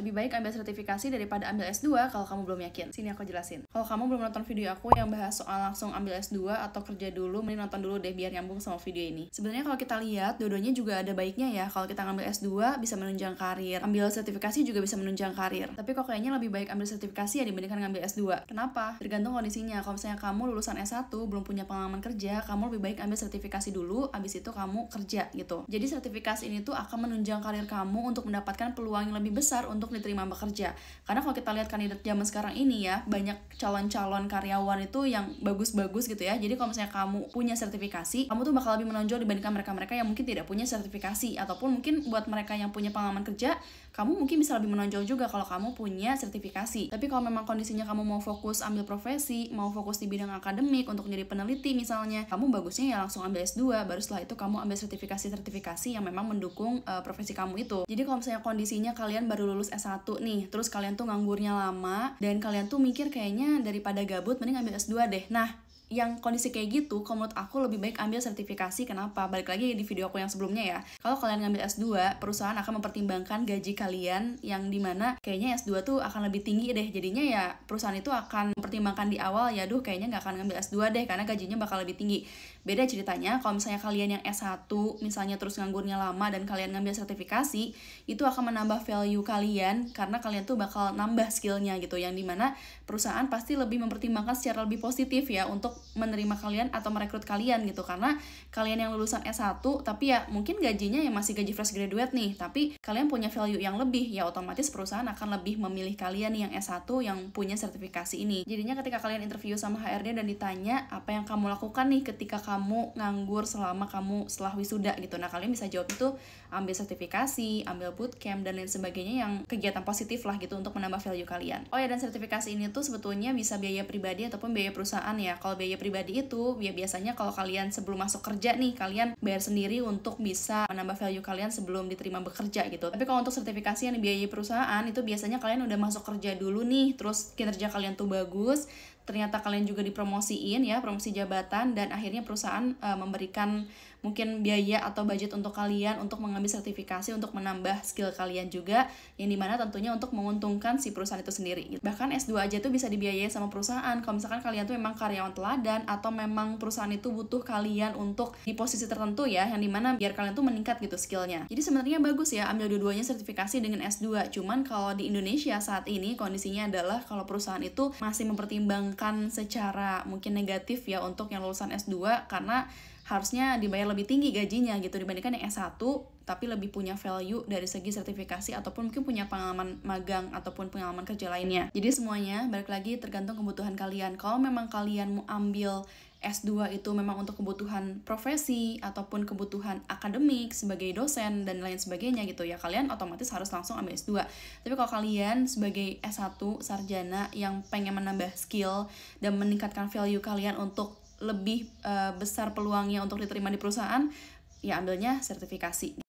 lebih baik ambil sertifikasi daripada ambil S2 kalau kamu belum yakin. Sini aku jelasin. Kalau kamu belum nonton video aku yang bahas soal langsung ambil S2 atau kerja dulu, mending nonton dulu deh biar nyambung sama video ini. Sebenarnya kalau kita lihat, dua-duanya juga ada baiknya ya. Kalau kita ngambil S2 bisa menunjang karir, ambil sertifikasi juga bisa menunjang karir. Tapi kok kayaknya lebih baik ambil sertifikasi ya dibandingkan ngambil S2. Kenapa? Tergantung kondisinya. Kalau misalnya kamu lulusan S1 belum punya pengalaman kerja, kamu lebih baik ambil sertifikasi dulu, abis itu kamu kerja gitu. Jadi sertifikasi ini tuh akan menunjang karir kamu untuk mendapatkan peluang yang lebih besar untuk diterima bekerja. Karena kalau kita lihat kandidat zaman sekarang ini ya, banyak calon-calon karyawan itu yang bagus-bagus gitu ya. Jadi kalau misalnya kamu punya sertifikasi, kamu tuh bakal lebih menonjol dibandingkan mereka-mereka yang mungkin tidak punya sertifikasi. Ataupun mungkin buat mereka yang punya pengalaman kerja, kamu mungkin bisa lebih menonjol juga kalau kamu punya sertifikasi. Tapi kalau memang kondisinya kamu mau fokus ambil profesi, mau fokus di bidang akademik untuk jadi peneliti misalnya, kamu bagusnya ya langsung ambil S2, baru setelah itu kamu ambil sertifikasi-sertifikasi yang memang mendukung profesi kamu itu. Jadi kalau misalnya kondisinya kalian baru lulus S1 nih, terus kalian tuh nganggurnya lama, dan kalian tuh mikir kayaknya daripada gabut, mending ambil S2 deh. Nah, yang kondisi kayak gitu, kalau menurut aku lebih baik ambil sertifikasi. Kenapa? Balik lagi di video aku yang sebelumnya ya. Kalau kalian ngambil S2, perusahaan akan mempertimbangkan gaji kalian yang dimana kayaknya S2 tuh akan lebih tinggi deh. Jadinya ya perusahaan itu akan mempertimbangkan di awal, ya duh kayaknya nggak akan ngambil S2 deh karena gajinya bakal lebih tinggi. Beda ceritanya kalau misalnya kalian yang S1 misalnya terus nganggurnya lama dan kalian ngambil sertifikasi, itu akan menambah value kalian karena kalian tuh bakal nambah skillnya gitu, yang dimana perusahaan pasti lebih mempertimbangkan secara lebih positif ya untuk menerima kalian atau merekrut kalian gitu. Karena kalian yang lulusan S1 tapi ya mungkin gajinya ya masih gaji fresh graduate nih, tapi kalian punya value yang lebih, ya otomatis perusahaan akan lebih memilih kalian yang S1 yang punya sertifikasi ini. Jadinya ketika kalian interview sama HRD dan ditanya apa yang kamu lakukan nih ketika kamu nganggur setelah wisuda gitu, nah kalian bisa jawab itu ambil sertifikasi, ambil bootcamp dan lain sebagainya yang kegiatan positif lah gitu untuk menambah value kalian. Oh ya, dan sertifikasi ini tuh sebetulnya bisa biaya pribadi ataupun biaya perusahaan ya. Kalau biaya pribadi itu ya biasanya kalau kalian sebelum masuk kerja nih, kalian bayar sendiri untuk bisa menambah value kalian sebelum diterima bekerja gitu. Tapi kalau untuk sertifikasi yang dibiayai perusahaan itu biasanya kalian udah masuk kerja dulu nih, terus kinerja kalian tuh bagus, ternyata kalian juga dipromosiin ya, promosi jabatan, dan akhirnya perusahaan memberikan mungkin biaya atau budget untuk kalian untuk mengambil sertifikasi untuk menambah skill kalian juga, yang dimana tentunya untuk menguntungkan si perusahaan itu sendiri gitu. Bahkan S2 aja tuh bisa dibiayai sama perusahaan kalau misalkan kalian tuh memang karyawan teladan atau memang perusahaan itu butuh kalian untuk di posisi tertentu ya, yang dimana biar kalian tuh meningkat gitu skillnya. Jadi sebenarnya bagus ya ambil dua-duanya sertifikasi dengan S2. Cuman kalau di Indonesia saat ini kondisinya adalah kalau perusahaan itu masih mempertimbangkan secara mungkin negatif ya untuk yang lulusan S2, karena harusnya dibayar lebih tinggi gajinya gitu dibandingkan yang S1 tapi lebih punya value dari segi sertifikasi ataupun mungkin punya pengalaman magang ataupun pengalaman kerja lainnya. Jadi semuanya balik lagi tergantung kebutuhan kalian. Kalau memang kalian mau ambil S2 itu memang untuk kebutuhan profesi ataupun kebutuhan akademik sebagai dosen dan lain sebagainya gitu ya, kalian otomatis harus langsung ambil S2. Tapi kalau kalian sebagai S1 sarjana yang pengen menambah skill dan meningkatkan value kalian untuk lebih besar peluangnya untuk diterima di perusahaan, ya ambilnya sertifikasi.